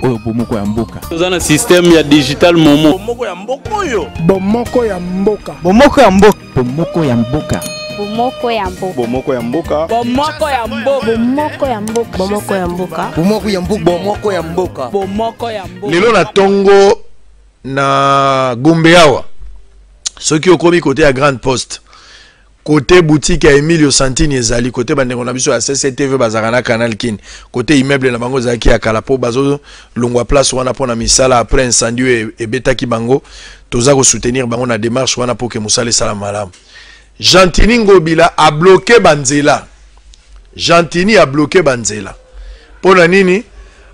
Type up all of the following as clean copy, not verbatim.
oyo bomoko ya mboka. Tozana système ya digital momo. Bomoko ya mboko yo. Bomoko ya mboka. Bomoko ya mboka. Bomoko ya mboka. Bomoko ya mboka. Bomoko ya mboka. Bomoko ya mboka. Bomoko ya mboka. Bomoko ya mboka. Bomoko ya mboka. Bomoko ya mboka. Bomoko ya mboka. Lelo na tongo na Gombe awa. Soki okomi côté ya Grande Poste. Côté boutique à Emilio Santini ezali côté bandeko na biso ya CCTV bazarana Canal Kin côté immeuble na bango zaki ya Kalapo bazo longwa place wana pona misala après incendie et betaki bango toza ko soutenir bango na démarche wana pour que musala sala malam. Gentini Ngobila a bloqué banzela. Gentini a bloqué banzela. Pona nini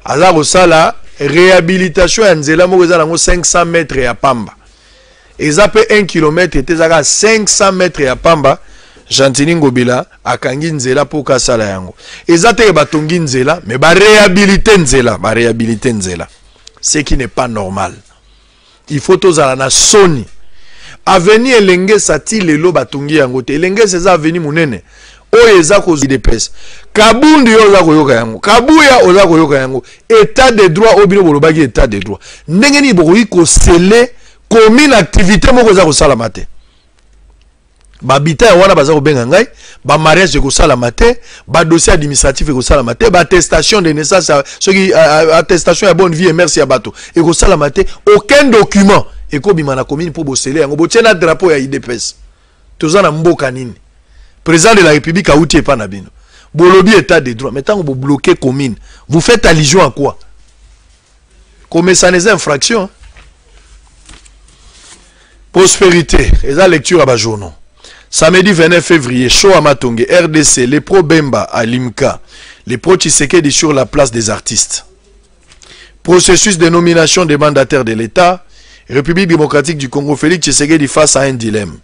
aza ko sala réhabilitation ya nzela moko za nango 500 mètres ya pamba. Ezape 1 km etezaka 500 mètres ya pamba. Gentini Ngobila akangi nzela pour kasala yango. Ezate batongi nzela mais ba réhabiliter nzela. Ce qui n'est pas normal. Il faut tozala na soni. Avenir elenge sati lelo batongi yango te. Elenge seza avenir munene. Oyo eza ko IDPS. Kabundu yo za koyoka yango. Kabuya oza koyoka yango. État de droit obino bolobaki état de droit. Ndenge ni bokoki ko sceller commune activité moko za ko sala mate. Ba bita wana baza ko benga ngai, ba mariage ko sala mate, ba dossier administratif ko sala mate, ba attestation de naissance, ce qui attestation ya bonne vie et merci à bato. Et ko sala mate, aucun document et ko bimana commune pour bosseler yango botiena drapeau ya IDPS. Tozana mboka nini? Président de la République a outé pa na bino. Bolobi état de droit, mais tant que vous bloquez commune, vous faites allusion à quoi? Comme ça les infractions. Hein? Prospérité, et la lecture à bas journaux. Samedi 29 février, show à Matonge, RDC, les pro Bemba à Limka, les pro Tshisekedi sur la place des artistes. Processus de nomination des mandataires de l'État, République démocratique du Congo, Félix Tshisekedi face à un dilemme.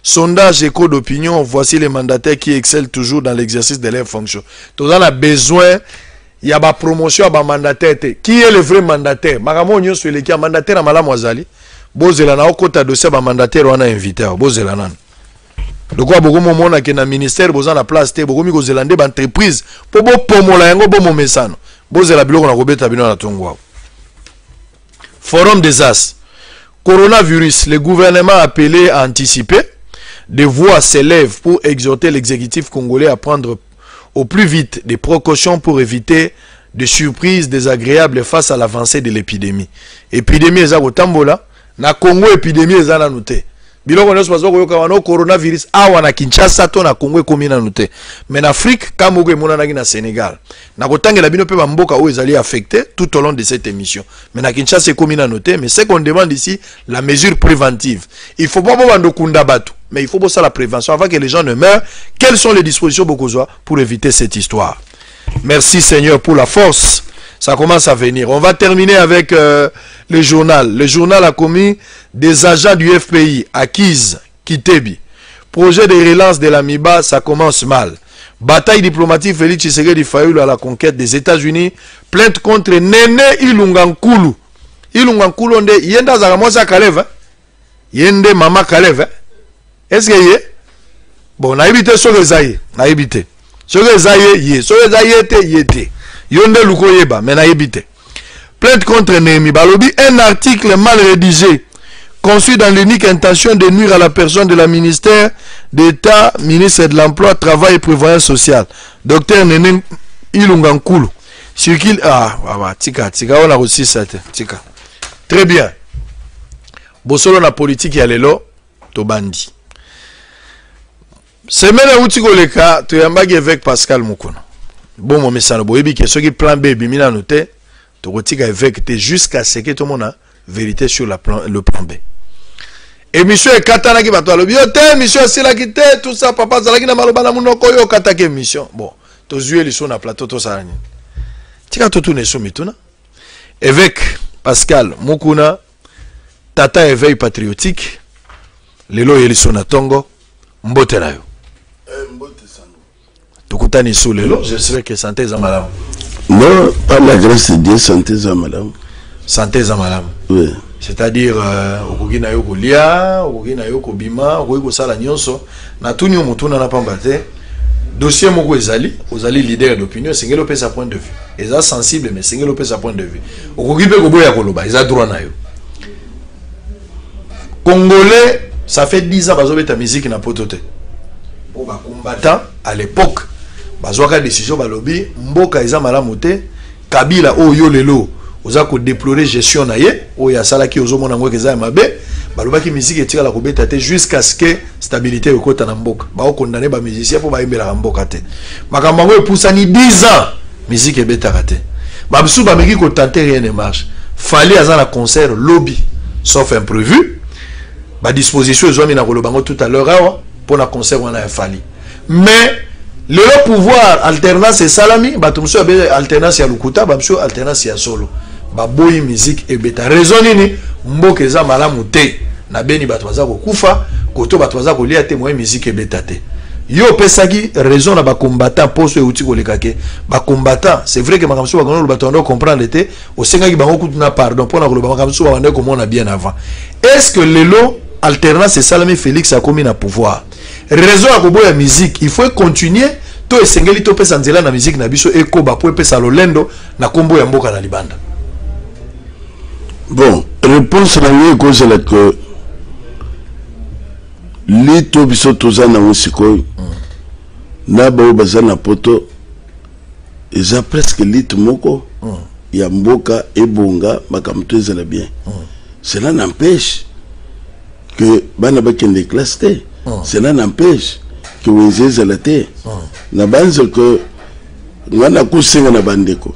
Sondage écho d'opinion, voici les mandataires qui excellent toujours dans l'exercice de leurs fonctions. Tout on a besoin, il y a ma promotion à ma mandataire. Qui est le vrai mandataire? Magamon Nyon sur les qui a mandataire à Malam Wazali. Bozelana au côté de ce mandataire on a invité. Bozelana. De quoi beaucoup de monde qui est dans le ministère, vous la place, beaucoup de Zélandais, entreprise, pour pomola yango bon mesano. Bozela biloko na kobeta bino na tongwa. Forum des As. Coronavirus, le gouvernement a appelé à anticiper. Des voix s'élèvent pour exhorter l'exécutif congolais à prendre au plus vite des précautions pour éviter des surprises désagréables face à l'avancée de l'épidémie. Épidémie est au Tambola, na Congo épidémie est à noter. Biloko ne soit pas coronavirus awa na Kinshasa to na Congo komi na noter. Mais en Afrique, Kamogo et Monanagi na Sénégal. Na kotange la bino pe mboka où ils allaient affecter tout au long de cette émission. Mais na Kinshasa komi na noter, mais ce qu'on demande ici, la mesure préventive. Il faut pas bando kunda batu. Mais il faut bosser la prévention avant que les gens ne meurent. Quelles sont les dispositions Bokozoa pour éviter cette histoire? Merci Seigneur pour la force. Ça commence à venir. On va terminer avec le journal. Le journal a commis des agents du FPI, Akiz, Kitebi. Projet de relance de la MIBA, ça commence mal. Bataille diplomatique, Félix Tshisekedi Fayulu à la conquête des États-Unis. Plainte contre Nene Ilungankulu. Ilungankulu, on dit, yenda zaramosa Kalev. Yende mama Kalev. Est-ce que y est? Bon, on a évité ce que ça y est. On a évité. Ce que ça y est, ce que ça y est. Yonde Lukoyeba, mais on a évité. Plainte contre Némi Balobi, un article mal rédigé, conçu dans l'unique intention de nuire à la personne de la ministère d'État, ministre de l'Emploi, Travail et Prévoyance Sociale. Docteur Nene Ilungankulu. Sur qu'il. Ah, tika, on a aussi ça. Tika. Très bien. Bosolo na politique ya lelo, Tobandi. Semaine où tu le cas, tu as avec Pascal Moukouna. Bon, mon message, ceux qui plan B, bimina noté, tu retires avec jusqu'à ce que tout le monde a vérité sur le plan B. Et monsieur Katana qui va toi le biote, monsieur Sila qui te, tout ça, papa Zalaki na malobana munoko yo katake mission. Bon, tu joues les sons à plateau, tout ça. Tu as tout tourné sur mituna. Avec Pascal Moukouna, Tata éveil patriotique, lelo yelisona tongo, mbote na yo. Tukutani sous lelo, j'espère que santé za malam. Non, pas la grâce de Dieu, santé za malam. Santé za malam. Oui. C'est-à-dire okoki na yo kolia, okoki na yo kobima, okoki kosala nyonso, na tuni mutuna na pamba te. dossier moko ezali ozali leader d'opinion sengelo pe sa point de vue eza sensible mais sengelo pe sa point de vue okoki pe koboya koloba eza droit na yo Congolais ça fait 10 ans bazobeta musique na potote pour ba combattant à l'époque bazwaka décision balobi mboka eza malamu te Kabila oyo lelo oza ko déplorer gestion na ye oyo asalaki ozomona ngo keza mabe balobaki musique etika la kobeta te jusqu'à ce que stabilité ekota na mboka ba condamner ba musicien pour ba imbela mboka te makambo ngo epusani 10 ans musique ebeta te ba bisu ba meki ko tenter rien ne marche fallait azana concert lobby sauf imprévu ba disposition ezwami na kolobango tout à l'heure pour na concert wana ya fali mais le pouvoir alternance et salami ba tumso be alternance ya lukuta ba mso alternance ya solo ba boyi musique ebeta raison nini mboka eza malamu te na beni bato baza kokufa koto bato baza kolia te moye musique ebeta te yo pesaki raison na ba combattant poso euti kolekake ba combattant c'est vrai que makamso ba kono bato ndo comprendre te o senga ki bango kutuna pardon pour na koloba makamso ba ndo komona bien avant est-ce que lelo alternance et salami Félix a commis na pouvoir raison à koboya musique il faut continuer to esengeli to pesa nzela na musique na biso ekoba po pesa lolendo na kombo ya mboka na libanda. Bon, réponse la mieux cause la que lito biso tozana musiko na ba bazana poto eza presque lito moko ya mboka ebonga makamto ezala bien. Cela n'empêche que bana bakende classe te. Cela n'empêche que vous ayez la terre. Na banze que ngana kusenga na bandeko.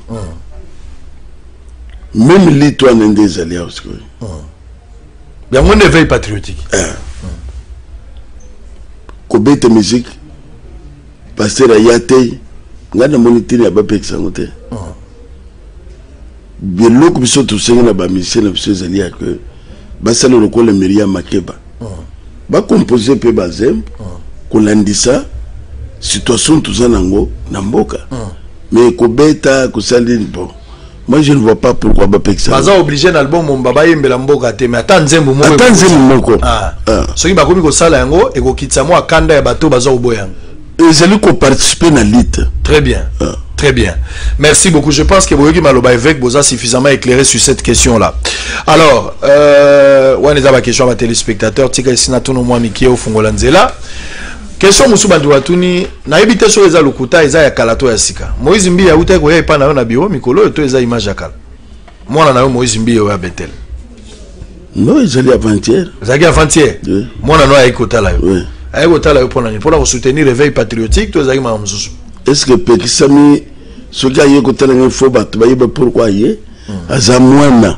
Même l'État n'est des alliances. Il y a mon éveil patriotique. Kobete musique, pasteur Ayate, ngana monitini abape sangote. Bien l'eau comme ça tout senga na ba musicien na biso alliés que basalo lokole Myriam Makeba. Ba composer pe bazem kolandisa situation tout ça nango na mboka mais kobeta kosali bon moi je ne vois pas pourquoi ba peksa baza obligé na album mbaba yembela mboka te mais atanzembo moko soki ba komi ko sala yango e ko kitsa mo akanda ya bato baza oboya ezali ko participer na lutte très bien. Très bien. Merci beaucoup. Je pense que Boyogi Maloba Évêque vous a suffisamment éclairé sur cette question-là. Alors, on est à la question à téléspectateurs. Tika Sinatono Mwamiki au Fungolanzela. Question Moussouba Douatouni. Na ebite sur les alukuta eza ya kalato ya sika. Moïse Mbi ya uta ko ya pa na yo na bio mikolo to eza image ya kala. Mwana na yo Moïse Mbi ya Betel. Non, ezali avant-hier. Ezali avant-hier. Mwana no ya ikota la yo. Oui. Ayo kota la yo pour soutenir réveil patriotique to ezali ma mzuzu. Est-ce que Pekisami ce gars y est côté d'un faux bateau, pourquoi y est Azamouana,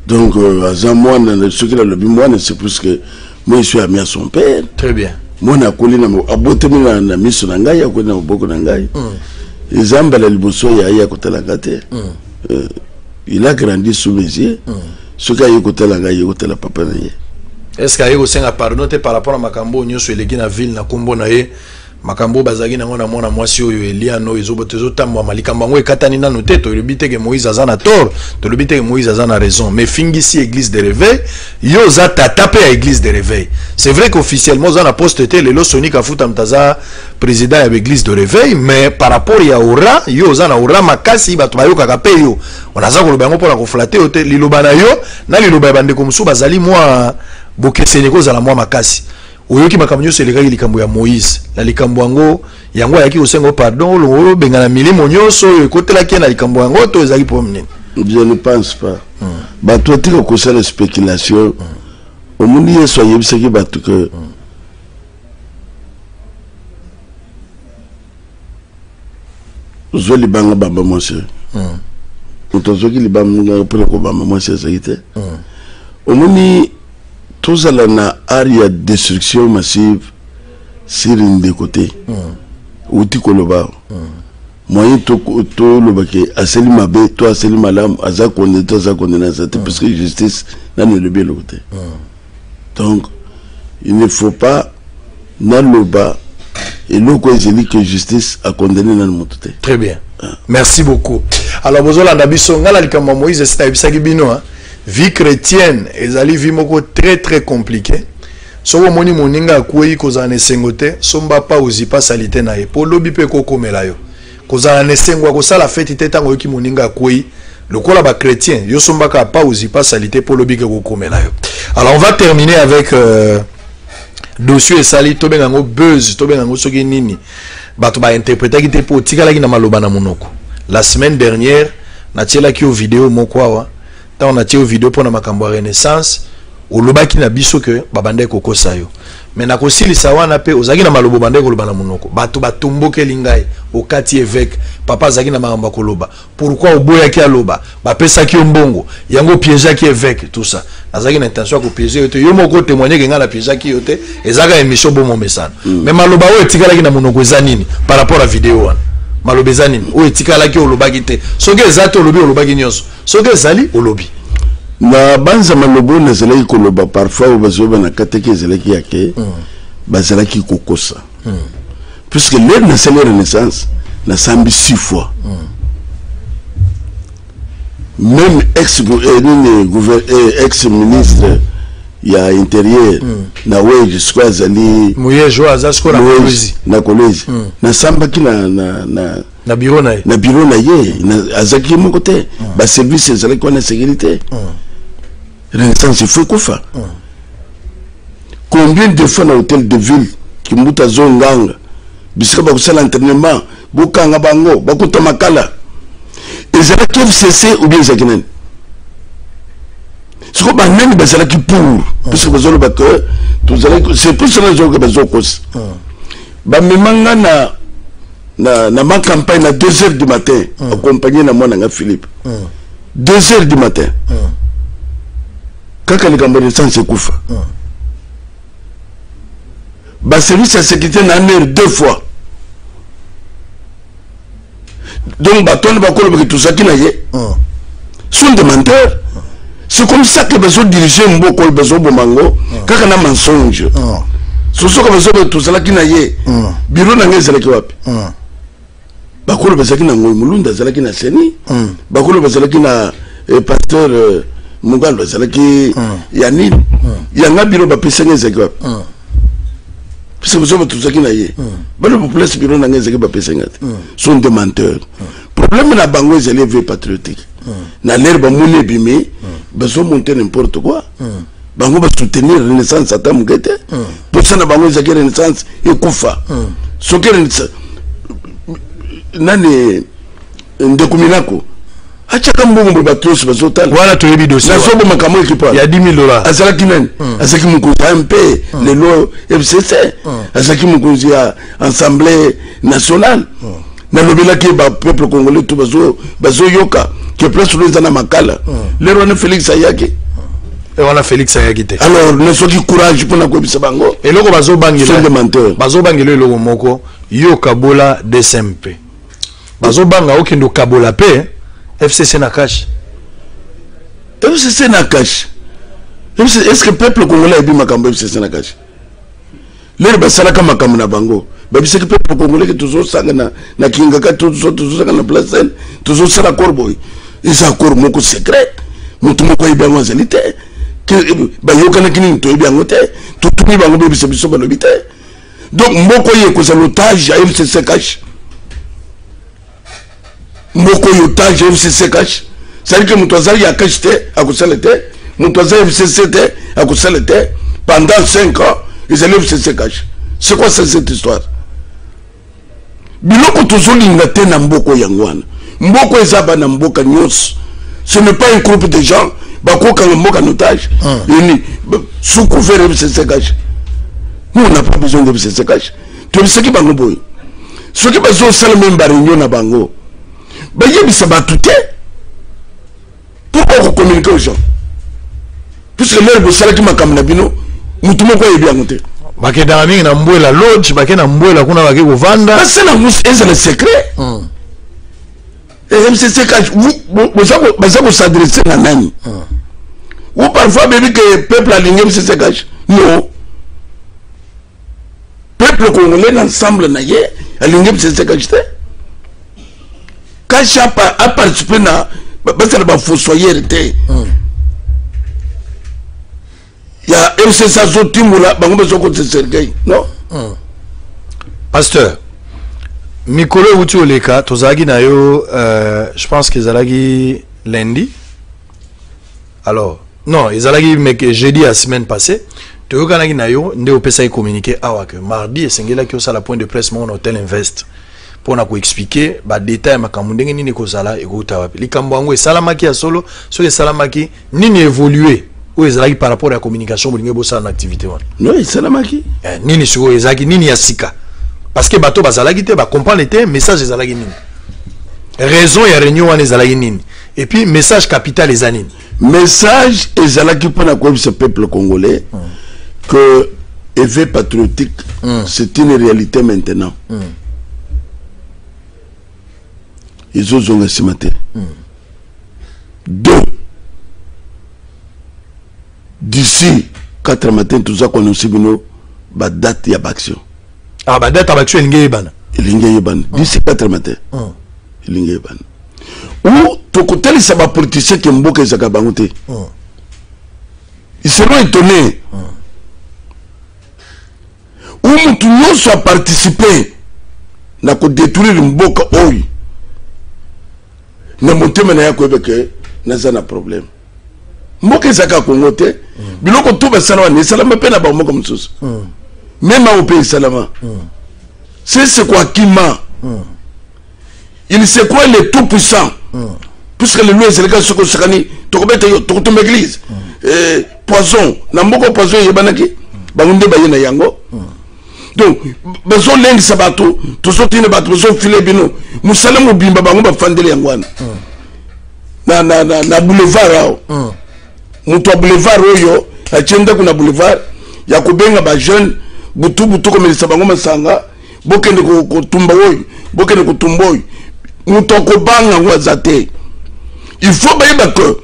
donc Azamouana, ce qu'il a le bimoine, c'est plus que moi je suis ami à son père. Très bien. Moi na kolina a boté na miso na ngai, a ko na boko na ngai. Ezamba la liboso ya côté la gâté. Il a grandi sous mes yeux. Ce gars y est côté la ngai, côté la papa na ye. Est-ce qu'il y a aussi un pardon par rapport à Makambo, nous sommes les ville na Kombo na ye Makambo bazagi na ngona mona mwasi oyo Elia no ezobotezo tambo malikambango ekatani na note to lobite ke Moïse azana tort to lobite ke Moïse azana raison mais fingisi église de réveil yo za tapé à église de réveil c'est vrai qu'officiellement za na posteté le lo Sonic afuta mtaza président ya église de réveil mais par rapport ya ora yo za na ora makasi bato bayoka ka pe yo onaza ko lobango pour la ko flatter ote liloba na yo na liloba bande ko musu bazali moi bokesene ko za la moi makasi oyoki makambo nyonso elekaki likambo ya Moïse na likambo yango yango yaki kosenga pardon lo bengana milimo nyonso oyo ekotelaki na likambo yango to ezaki problème. Je ne pense pas. Bato tiko kosala spéculation omuni yeso yebisaki bato que zo libanga bamba monsieur otozoki libanga pour ko bamba monsieur zaite omuni tous à la area de destruction massive sur une des côtés. Outi koloba. Moyen to le baquet. Aseli mabe, toi aseli malam, aza condamné, toi aza condamné, parce que justice n'a ne le bien le côté. Donc, il ne faut pas n'a le bas et l'eau quoi il que justice a condamné dans le monde. Très bien. Merci beaucoup. Alors, vous avez la biso ngala likamba Moïse c'est abisaki bino hein. Vie chrétienne, ezali vie moko très très compliquée. soko moni moninga akwei kozala na esengo te somba pa ozipa salite na ye po lobi mpe kokomela yo kozala na esengo akosala feti te ntango yoki moninga akwei lokola ba chrétien yo sombaka pa ozipa salite po lobi ke kokomela yo. Alors on va terminer avec dossier esali tobenga ngo buzz tobenga ngo soki nini bato ba interpréter ki te po tikalaki na maloba na monoko. La semaine dernière na tielaki o vidéo moko awa ta on a tia o vidéo pour na makambo renaissance olobaki na biso ke babande kokosa yo mais na kosilisa wana pe ozaki na malobo bande koloba na monoko bato batomboke lingai okati évêque papa zaki na makambo koloba pourquoi oboyaki aloba bapesaki yo mbongo yango piégeaki évêque tout ça nazaki na intention ko piéger yo te yo moko témoigner que nga na piégeaki yo te ezaka émission bomo mesana mais maloba o etikalaki na monoko eza nini par rapport à vidéo wana maloba eza nini o etikalaki olobaki te soki ezati olobi olobaki nyonso soki ezali olobi na banza malobo na zelaki koloba parfois au bazoba na kateke zelaki yake bazalaki kokosa puisque l'air na sali renaissance na sambi 6 fois même ex-ministre ya intérieur na we jusqu'à zali moye jo azasko na kolezi na sambaki na bureau na ye na bureau na ye na azaki moko te ba service ezalaki wana sécurité renaissance il faut kufa combien de fois na hôtel de ville ki muta zonganga bisika ba kusala entraînement bukanga bango bakuta makala ezalaki FCC ou bien zakinani ce qu'on même bazalaki pour parce que bazolo ba que c'est pour cela que bazokos ba memanga na ma campagne à 2h du matin accompagné na moi na Philippe 2h du matin kaka ni kambo renaissance kufa ba service de sécurité na mer 2 fois donc baton ba kolo ba tout ça qui na ye sont des menteurs. C'est comme ça que besoin diriger mboko besoin bomango kaka na mensonge so so ka besoin tout ça qui na ye bureau na ngezela ki wapi bakolo bezaki na ngoyi mulunda zalaki na seni bakolo bezaki na pasteur mungalo bezaki ya nini yanga biro ba pesenge zaki wapi parce que besoin tout ça qui na ye balo population biro na ngezela ba pesenge sont des menteurs. Problème na bango les élèves patriotiques na l'air ba mune bimé besoin monter n'importe quoi bango ba soutenir renaissance ata mugete pour ça na bango zaki renaissance et kufa so que nani ndokuminako achaka mbongo batos bazotal wala to yebi dossier na sobo makamo ekipa ya $10,000 azalaki nani azaki mukonzi ya MP lelo FCC azaki mukonzi ya Assemblée nationale na lobela ki ba peuple congolais tout bazo yoka que place les na makala lero na Félix Ayaki et on a Félix Ayaki te alors ne soki courage pour na ko bisa bango et loko bazo bangela bazo bangela loko moko yo kabola DSMP bazo banga okendo kabola pe FCC na cash FCC na cash est-ce que peuple congolais bi makambo FCC na cash lero basala kama makambo na bango babisa que peuple congolais que toujours sanga na kingaka toujours sanga na place toujours sala corboy isa corps moko secret mutu moko ibango zalite que bayoka na kini to ibango te tutumi bango bebisa biso balobite donc mboko ye ko za l'otage à FCC cash mboko yotage FCC cash c'est que mutu azali ya cash te akusala te mutu azali FCC te akusala te pendant 5 ans ils allaient FCC cash. C'est quoi cette histoire? Biloko tozolinga te na mboko yangwana mboko ezaba na mboka nyos. Ce n'est pas un groupe de gens bakoka mboka notage ini sous couvert FCC cash. Nous on n'a pas besoin de FCC cash. Tu sais qui bango boy ce qui bazo sala même réunion na bango ba yebisa batute pour communiquer aux gens puisque leur bosala ki makamna bino mutu moko yebi angote bakenda mingi na mbwela lodge bakenda mbwela kuna bake kovanda parce que na mus est le secret et MCC cash vous s'adresser na nani ou parfois baby que peuple aligné MCC cash non peuple congolais l'ensemble na ye aligné MCC cash te cash a participé na parce que ba fossoyeur te Il y a RCSA Zotimula, Bango Soko Sergei. Non? Pasteur, Mikolo Wuti Oleka, Tozagi Nayo, je pense qu'ils allaient lundi. Alors, non, ils allaient jeudi à la semaine passée. Toyokanagi Nayo, Ndeo Pesa communiqué à que mardi, et Sengela qui a la point de presse, mon hôtel Invest. Pour nous expliquer, les détails, les ni kozala et les Kambango et Salamaki à solo, sur les Salamaki, ni évolué. Ou ils par rapport à la communication, pour les activité. Non, Salamaki. Ni sur les Zaki, ni Asika. Parce que bateau bazalagi te ba comprendre les message des zalagi nini. Raison et réunion les zalagi nini. Et puis message capital les anines. Message et zalagi pour la ce peuple congolais que éveil patriotique c'est une réalité maintenant. Ils ont ce matin. Deux. D'ici 4 matins tout ça qu'on aussi ba date ya action. Ah bah date action Lingeban. Lingeban. D'ici 4 matins. Lingeban. Ou to côté ça va politicien qui mboka za kabangote. Ils seront étonnés. Ou mutu nyonso a participé na ko détruire mboka oyi. Na monté mena ya ko beke na za na problème. Mboka zaka kongote biloko to ba salama ni salama pe na ba mboka msusu. Même au pays salama. C'est quoi Kima? Il sait quoi le tout puissant? Puisque le lieu c'est le cas ce que sakani to ko bete to to l'église. Poison, na mboko poison yebanaki ba ngunde ba yena yango. Donc besoin lengi sabato to sotine bato besoin filer bino musalamu bimba bango ba fandele yangwana. Na boulevard muto boulevard oyo achenda kuna boulevard ya kubenga ba jeune butu comme les sabango masanga bokende ko tumba oyo bokende ko tumboy muto ko banga ngwazate il faut ba que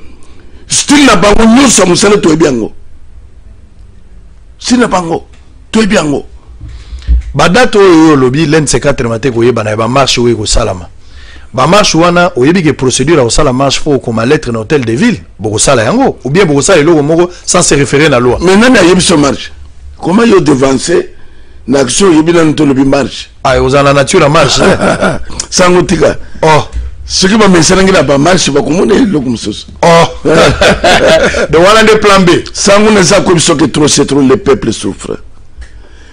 style na bango nyusa musala to ebiango sina bango to ebiango badato oyo lobi l'N4 matin ko yeba na ba marche oyo ko salama. Ba marche wana oyebi que procédure au sala marche faut comme lettre dans hôtel de ville boko sala yango ou bien boko sala eloko moko sans se référer à la loi. Mais nana yebi so marche comment yo devancer l'action yebi na ntolo bi marche ah aux la nature la marche sango tika oh ce qui va me senangi la ba marche ba komone eloko msusu oh de wana de plan B sango na za ko biso que trop c'est trop le peuple souffre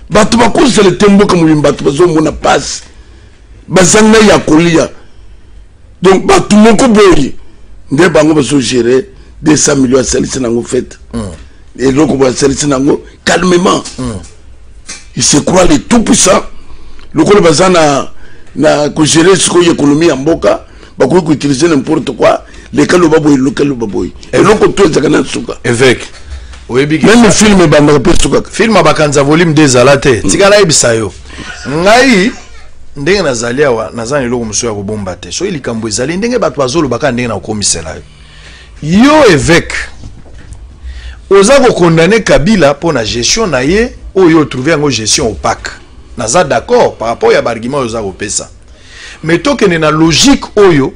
batu ba ko se le tembo comme batu bazo mona passe bazanga ya kolia. Donc, tout le monde boyi. Ndé bango baso gérer 200 millions à service nango fait. Et l'autre va service nango calmement. Il se croit les tout puissants. Le col bazana na ko gérer ce ko économie en mboka, ba ko utiliser n'importe quoi, les kalo baboy, le kalo baboy. Et l'autre tout ça kana suka. Évêque. Même le film bamba pe suka. Film bakanza volume 2 alate. Tigala ibisayo. Ngai ndenge nazali awa nazani eloko muso ya kobomba te so ilikambo ezali ndenge bato bazolo baka ndenge na komisela yo évêque oza ko condamner Kabila pour la gestion na ye oyo trouver en gestion opaque naza d'accord par rapport ya argument oza ko pesa mais tokene na logique oyo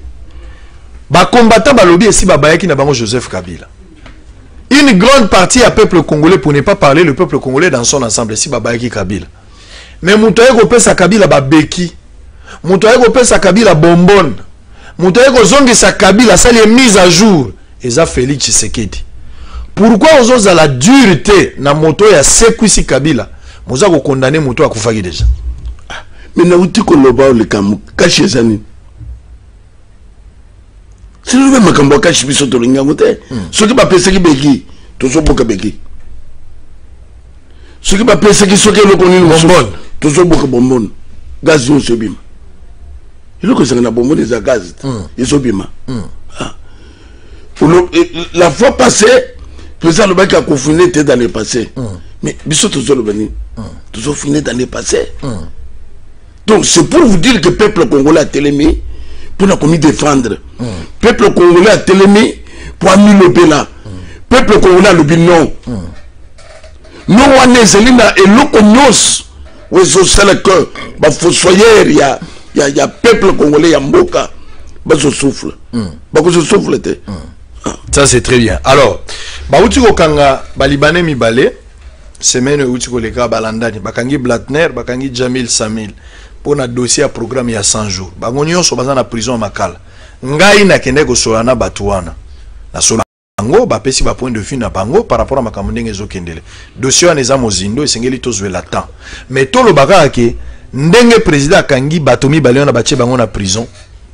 ba combattant balobi esi babayaki na bango Joseph Kabila une grande partie du peuple congolais pour ne pas parler le peuple congolais dans son ensemble si babayaki Kabila. Mais mutoye ko pesa Kabila ba beki. Mutoye ko pesa Kabila bonbon. Mutoye ko zongi sa Kabila ça les mise à jour. Eza Félix Tshisekedi. Pourquoi ozoza la dureté na moto ya Sekwisi Kabila? Moza ko condamner moto akufaki déjà. Mais na uti ko loba le kamu kashi zani. Si nous même makambo kashi biso to lingango te. Ce qui ba pesa ki beki, to so boka beki. Ce qui va penser que ce qui est le bonbon, tout ce qui est bonbon, gaz, ils sont bim. Il faut que c'est un bonbon des gaz, ils sont bim. La fois passée, le président le bac a confiné était dans le passé. Mais bisous tout ça le venu, tout ça fini dans le passé. Donc c'est pour vous dire que le peuple congolais a télémé pour la commis défendre. Le peuple congolais a télémé pour annuler là. Le peuple congolais a le bin non. Non, on est zelina et l'oconyos où ils ont celle que bah fossoyeur il y a peuple congolais il y a mboka bah se souffle bah que se souffle te Ça c'est très bien. Alors, bauti ko kanga balibane mibale semaine uti ko leka balandani bakangi Blatner, bakangi Jamil Samil pour na dossier à programme il y a 100 jours. Bango nyonso baza na prison makala. Ngai na kende ko solana batuana. Na sola bango bapesi ba point de vue na bango par rapport à makambo ndenge ezokendele. Dossier wana eza mozindo esengeli tozwela temps. Mais tolo baka ke ndenge président akangi batomi baliona batie bango na prison.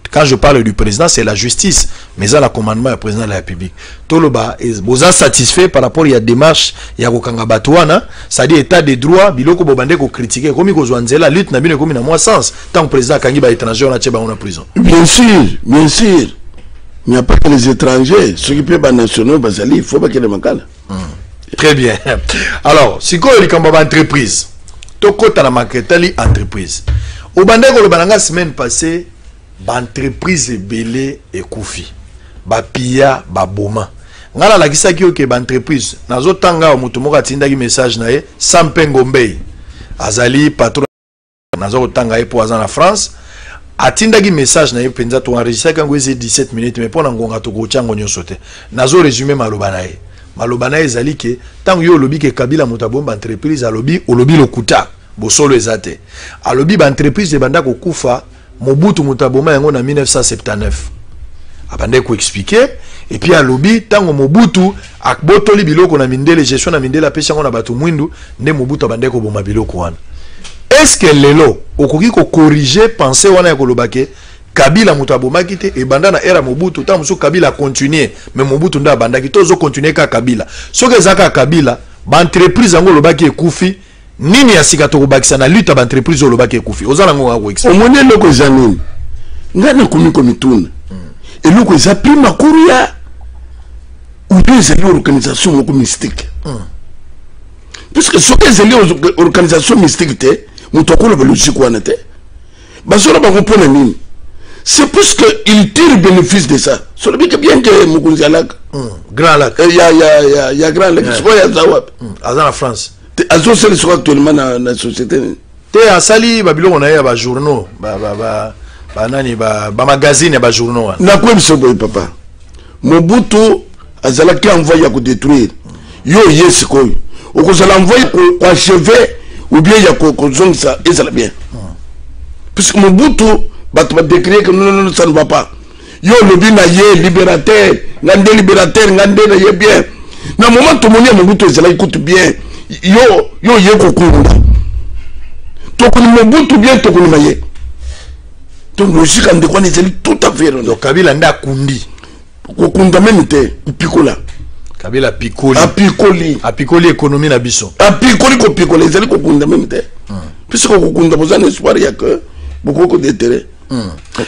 Quand je parle du président, c'est la justice, mais à la commandement du président de la République. Toloba, vous êtes satisfait par rapport à la démarche, il y a Kokanga Batouana, ça dit état des droits, biloko bobande ko critiquer, comme il y la lutte n'a bien comme moins sens, tant que le président Kangi ba étranger, on a tché en prison. Bien sûr, bien sûr. Il n'y a pas que les étrangers, ceux qui peuvent être nationaux, il faut pas qu'il y ait des mancales. Très bien. Alors, si vous avez une entreprise, toko ta la marketali entreprise. Au bandé ko le bananga semaine passée, entreprise belé et koufi ba pia ba boma ngala la kisaki oke ba entreprise nazo tanga mutu moko atindaki message na ye Sampengo Mbei azali patron nazo tanga ye po azana France atindaki message na ye penza to enregistrer kango 17 minutes mais pona ngonga to ko chango nyoso te nazo résumer maloba na ye ezali ke tango yo lobi ke Kabila mutabomba entreprise alobi olobi lokuta bosolo ezate alobi ba entreprise de banda ko kufa Mobutu Mutaboma yango na 1979. Abande ko expliquer et puis à lobby tango Mobutu akbotoli biloko na mindele gestion na mindele apesi yango na batu mwindu nde Mobutu abande ko boma biloko wana. Est-ce que lelo okoki ko corriger penser wana ya kolobake Kabila Mutaboma kite e banda na era Mobutu tango so Kabila continuer mais Mobutu nda banda kito zo continuer ka Kabila. Soke zaka Kabila ba entreprise yango lobaki ekufi nini ya sika to bakisa na lutte ba entreprise o lobaki ekufi ozala ngo ngako explique omone loko zanini ngana komiko mituna et loko za prima kuria ou deux organisation moko mystique puisque ce que c'est organisation mystique te mutokolo ba logique wana te basoro ba kompona nini c'est parce que il tire bénéfice de ça sur le bien que mukunzi alaka Grand Lac ya Grand Lac c'est quoi ya zawap azana France associé sur actuellement dans la société te asali babiloko na ya ba journaux ba nani ba magazine ba journaux na quoi msobo papa Mobutu azala ki envoyer ko détruire yo yes ko okozala envoyer ko achever ou bien ya ko zongisa ezala bien puisque Mobutu ba décrire que non ça ne va pas yo lobi na ye libérateur ngande libérateur ngande na ye bien na moment to monia Mobutu ezala écoute bien yo yeko kunda tokuni Mobutu bien tokuni maye donc logique ande kwa nezeli tout à fait donc Kabila nda kundi kokunda même te pikola Kabila pikoli apikoli économie na biso apikoli ko pikola ezeli kokunda même te puisque kokunda bozana espoir ya que beaucoup d'intérêt.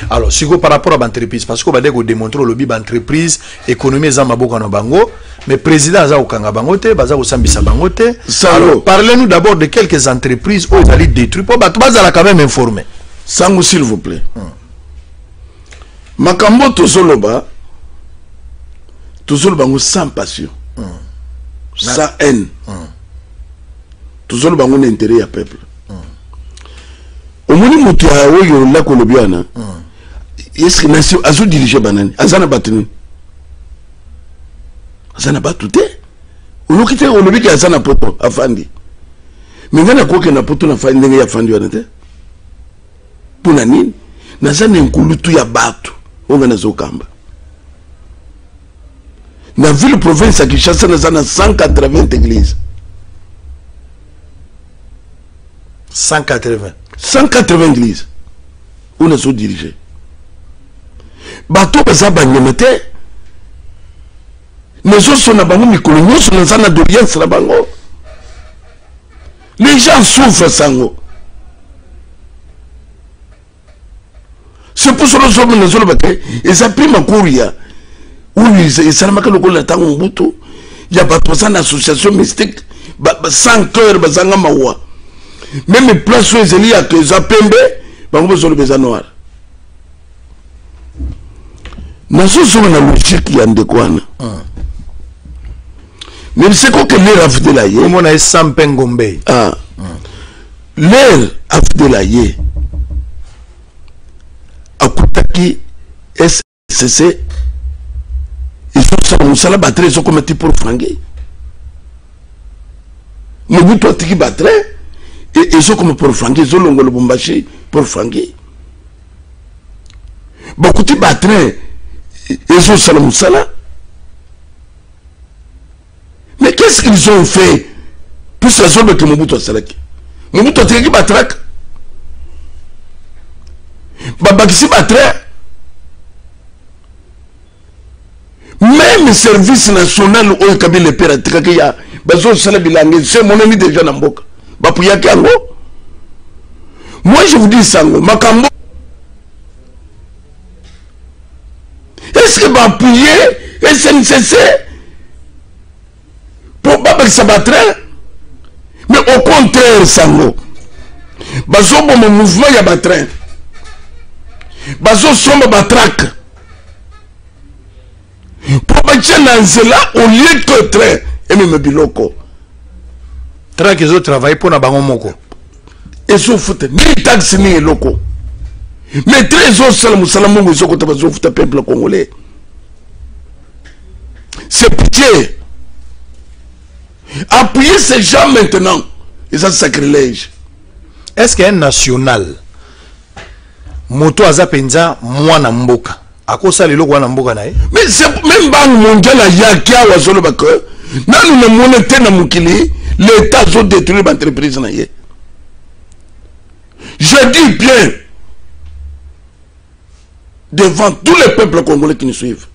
Alors, si par rapport à l'entreprise, parce qu'on va démontrer le lobby d'entreprise, économie za maboko na bango, mais président za okanga bangote, baza osambisa bangote. Alors, parlez-nous d'abord de quelques entreprises où ils allaient détruire. Pour battre, baza quand même informé. Sango s'il vous plaît. Makambo tozoloba, tozoloba sans passion, sans haine. Tozoloba un intérêt à peuple. Omoni mutu ya oyo la kolobiana est-ce que nation azo diriger banani azana batuni azana batute olokite olobi ki azana poto afandi mengana koke na poto na fandi ndenge ya fandi wana te puna nini nazana nkulutu ya batu ongana zokamba na ville province ya Kinshasa nazana 180 églises 180 églises. On a sous dirigé. Bateau baza banyamete. Les autres sont à bango mikolo, nous sommes dans un d'audience la bango. Les gens souffrent sango. C'est pour cela que nous sommes dans un bateau. Et ça prime à courir. Où ils s'en marquent le col de tango mbuto. Il y a pas de association mystique. 100 cœurs bazanga mawa. Même les places où ils y a que Zapembe, ils ont besoin noir. Nous sommes dans la logique qui est en décoine. Mais c'est quoi que l'air a fait de la yé? Comment on a Sampengo Mbei? L'air a fait de la yé. A Koutaki, SCC, et ça la batterie sont comme pour franguer. Mobutu a tiki batterie et ils sont comme pour franguer, ils ont le bombaché pour franguer. Beaucoup de batterie ils ont salam sala. Mais qu'est-ce qu'ils ont fait pour se résoudre que Mobutu a salaki? Mobutu a tiki batterie. Babakisi batterie. Même le service national au Kabila le père qu'il y a besoin de bilangue, c'est mon ami déjà dans Mboka. Moi je vous dis ça, Makambo. Est-ce que va appuyer SNCC pour pas que ça battre? Mais au contraire, Sango. Bazo bon mon mouvement y a battre. Bazo sombre batraque. Pour bâtir là au lieu que train et même biloko. Train qu'ils ont travaillé pour na bango moko. Et sauf foot ni taxi ni loko. Mais très au salam ils ont côté bazo foot peuple congolais. C'est pitié. Appuyer ces gens maintenant, ils ont sacrilège. Est-ce qu'un national moto azapenza mwana mboka? Mais c'est même banque mondiale à Yakia ou à Zolobake. Nous ne monétaire na mukili, l'État a détruit l'entreprise. Je dis bien, devant tous les peuples congolais qui nous suivent,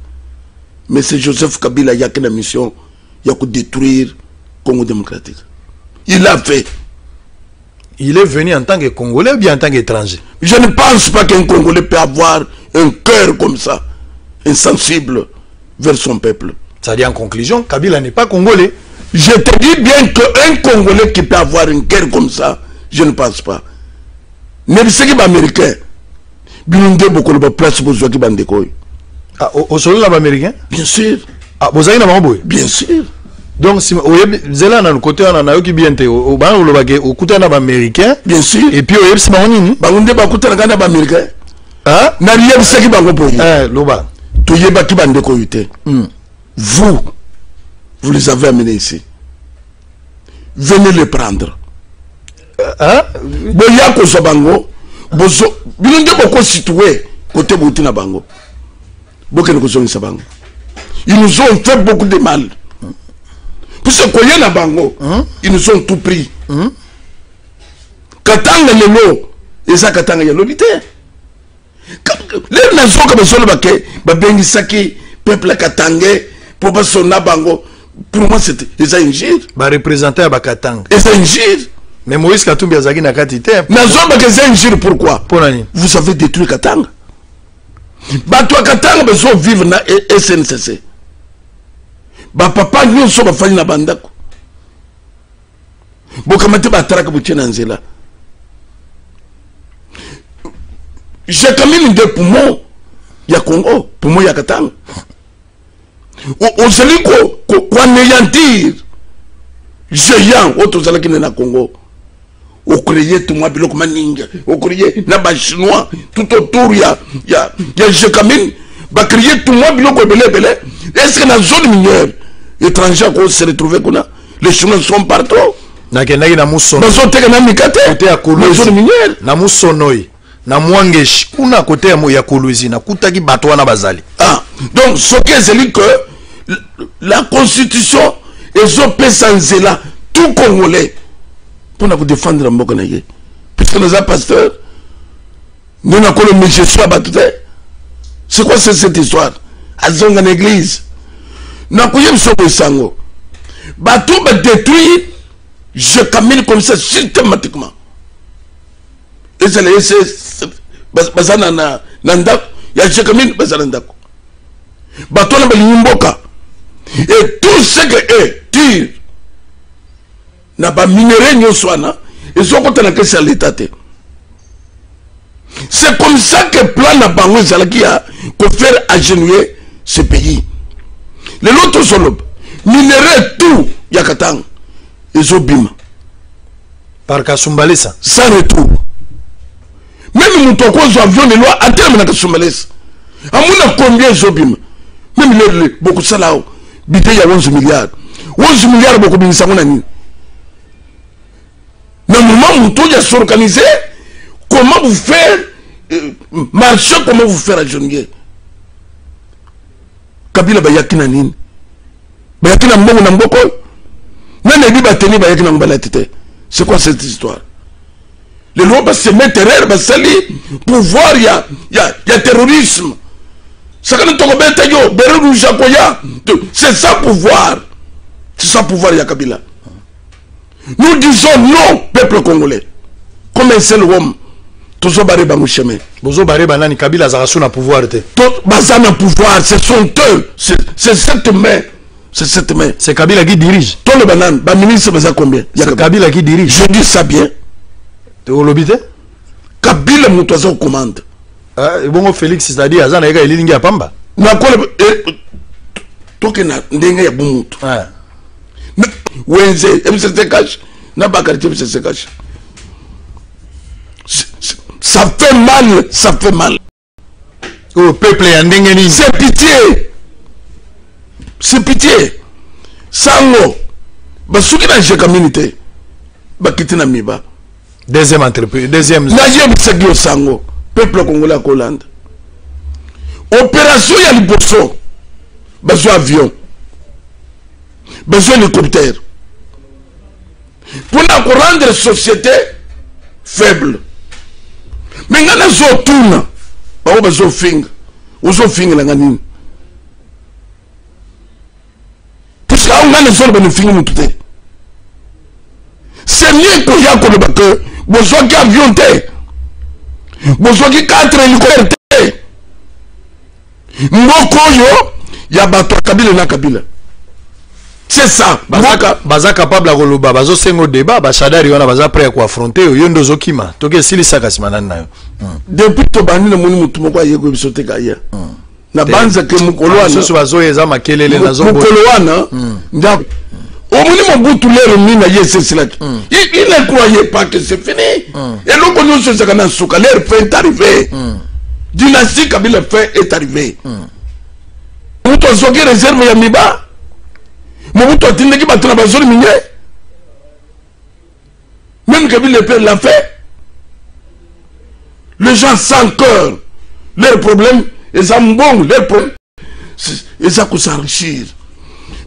mais c'est Joseph Kabila qui a la mission, il a détruire le Congo démocratique. Il l'a fait. Il est venu en tant que Congolais ou bien en tant qu'étranger? Je ne pense pas qu'un Congolais peut avoir un cœur comme ça, insensible vers son peuple. C'est-à-dire en conclusion, Kabila n'est pas Congolais. Je te dis bien qu'un Congolais qui peut avoir un cœur comme ça, je ne pense pas. Mais ce qui est américain, il beaucoup de place pour ceux qui sont décollés. Ah, au sol là américain? Bien sûr. Ah, vous avez un bien sûr. Donc, si vous avez le côté on a qui bien été au ban ou le côté américain, bien sûr. Et puis au yeb c'est maroni. Bangunde ba côté na américain. Ah, na yeb c'est qui bango pour. Loba. To yeba ki bande ko yute. Vous les avez amenés ici. Venez les prendre. Hein? Boya ko so bango, bozo bilonde boko situé côté Boutina bango. Bokene ko so bango. Ils nous ont fait beaucoup de mal. Pour ce qu'on y a bango, ils nous ont tout pris. Katanga lelo, et ça katanga yalobité. Les nations comme ça le baké, babengi saki, peuple katangé, pour pas son bango. Pour moi c'était les injures. Ba représenter à Bakatanga. Les injures. Mais Moïse Katumbi azaki na katité. Nations baké les injures pourquoi? Pour nani? Vous avez détruit Katanga. Bato Katanga besoin vivre na SNCC. Ba papa nous sommes fani na bandako. Bokamate bataraka buchena nzela. J'ai quand même des poumons ya Congo, poumons ya Katanga. Au celui qu'on anéantir géant autres qui na Congo. Au créer tout moi biloko maninga, au créer na ba chinois tout autour ya j'ai quand même ba créer tout moi biloko belé. Est-ce que dans zone minière étrangers qu'on se retrouve qu'on a les chemins sont partout. Na kenaki na musono. Bazo teka na mikate. Côté ya Kolwezi minière. Na musonoi. Na mwangeshi. Kuna côté ya Kolwezi na kutaki bato wana bazali. Ah, donc ce qui est dit que la constitution est opé sans là tout Congolais pour nous défendre mboka na ye. Puisque nous avons pasteur nous n'avons pas le monsieur soit battu. C'est quoi cette histoire? Azonga l'église. Na koyem sobo sango batou ba détruire je camine comme ça systématiquement et c'est les bazana na nanda ya je camine bazana ndako batou na balimboka et tout ce que est tire na ba minerai nyoswana et sont content que c'est l'état. C'est comme ça que plan na bango zalaki a pour faire agenouiller ce pays. Les autres sont minerais tout Yakatang et Zobima. Par Kasumbalesa. Sans retour. Même nous tokos avions de loi à terme na Kasumbalesa. Amuna combien Zobima. Mais milliards beaucoup ça là bité il y a 11 milliards 11 milliards beaucoup bien ça on a ni dans le moment où tout est s'organiser comment vous faire marcher comment vous faire à Jongué Kabila bayakina nini bayakina mbongo na mboko nani bi bateni bayakina mbala tete c'est quoi cette histoire les lois se mettre erreur basali pouvoir il y a terrorisme ça quand on bête yo beru jakoya c'est ça pouvoir ya Kabila nous disons non peuple congolais comme un seul homme tozo bare ba chemin bozo bare banani Kabila zarasu na pouvoir te to bazana pouvoir ce sont eux c'est cette main c'est Kabila qui dirige tout le banane ba ministre baza combien c'est Kabila qui dirige je dis ça bien te olobité Kabila mutoza au commande bongo Félix c'est-à-dire azana ega elingi ya pamba na ko toke na ndenga ya bumutu wenze MCC cash na bakarité MCC cash ça fait mal au peuple ya ndenge ni c'est pitié sango basuki na je communauté bakiti na miba deuxième entreprise deuxième na je bisagio sango peuple congolais ko Hollande opération ya liboso bazo avion besoin d'hélicoptère pour nous rendre société faible mais nous avons tout besoin finga la ganine puisque on a les autres bénéfices tout c'est mieux que ya ko le bateau besoin d'avion besoin de 4 hélicoptères mboko yo ya bato Kabila na Kabila. C'est ça. Baza capable à koloba bazo sengo débat ba shadari wana baza prêt à affronter yo ndozo kima toke sili saka simanana nayo depuis to bani na moni mutu moko ayeko bisote kaya na banza ke mukolo wana so bazo yeza makelele nazo mukolo wana nda au moni mobutu lero mina yesesela il ne croyait pas que c'est fini et l'on connaît ce que na suka leur fin est arrivé dynastie Kabila fin est arrivé mutu azoki réserve ya miba Mobutu atindeki bato na bazoli minye même Kabila le père l'a fait les gens sans cœur leur problème ils ont bon leur problème ils ont s'enrichir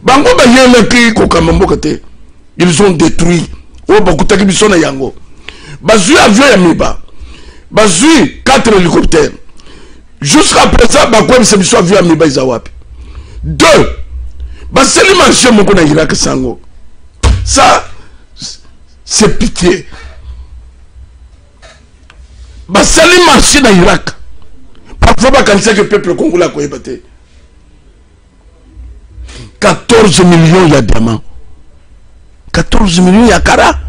bango ba yele ki ko kamamboka te ils ont détruit o bakutaki biso na yango bazui avion ya miba bazui 4 hélicoptères jusqu'à présent bakwem se biso avion ya miba izawapi 2 baseli marché moko na Irak sango ça c'est pitié baseli marché na Irak parfois bakanisa que peuple congolais ko ebate 14 millions ya diamants 14 millions ya kara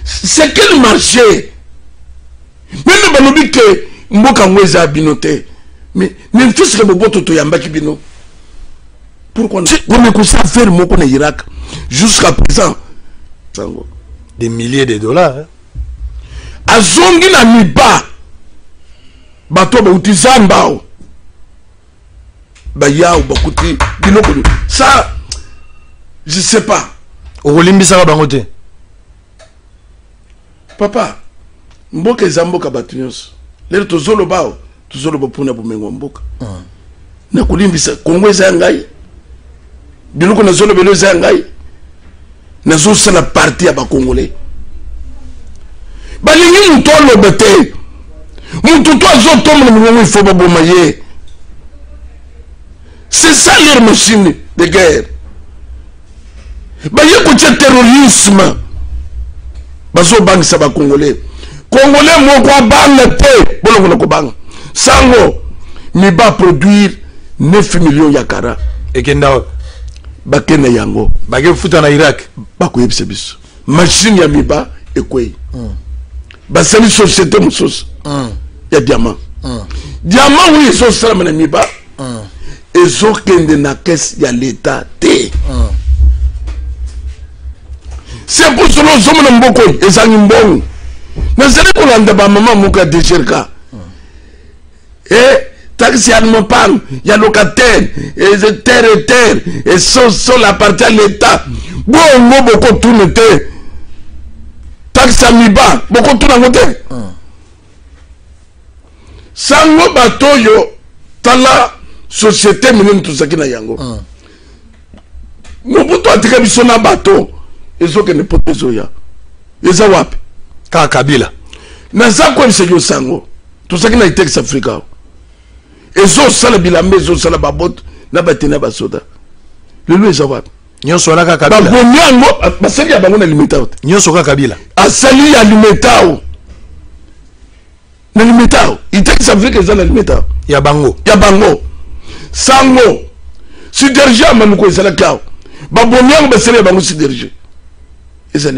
c'est quel marché même balobi que mboka ngweza binote mais même tout ce que boboto to yambaki bino. Pourquoi on est comme ça faire mon en Irak jusqu'à présent des milliers de dollars a zongi na miba bato ba utizambao ba yao bakuti biloko ça je sais pas olimbisa bango te papa mboka ezamboka batunyos lero tozolo bao tozolo bopuna bomengo mboka na kulimbisa kongweza ngai biloko na zolo belo za ngai na zo sala parti ya ba congolais balingi mutolo bete mutu to zo tomo na mungu ifo ba bomaye c'est ça leur machine de guerre ba yeko tche terrorisme bazo bangisa ba congolais moko banga te bolongo na ko banga sango mi ba produire 9 millions ya kara ekenda bakena yango bage futa na Irak bako yebise biso machine ya miba ekwei basali société musos ya diamant diamant oui so sala na miba ezo kende na caisse ya l'état te c'est pour cela que nous mboko ezangi mbongo na zeli kolanda ba mama muka decherka taxi Almopam, il y a locataire, et terre, et sol appartient à l'État. Bon, beaucoup tourne terre. Taxi Amiba, beaucoup tourne terre. Sango Batoyo, Tala, société, minime tout ça qui n'a yango. Mobutu a tiré bisona bateau. Ils ont que ne peut pas zoya. Ils ont wap. Kabila. Naza quoi c'est yo sango. Tout ça qui n'a été que Africa. Ils ont ça la bilambe, ils ont ça la babote, na batena basoda. Le lui ils ont wap. Nyon sola ka Kabila. Ba bonyango, ba sali ya bango na limitao. Nyon soka Kabila. Asali ya limitao. Na limitao. Il était que Africa ils ont na limitao. Ya bango. Ya bango. Sango. Siderja manuko ils la kao. Ba bonyango ba sali ya bango siderja. Ils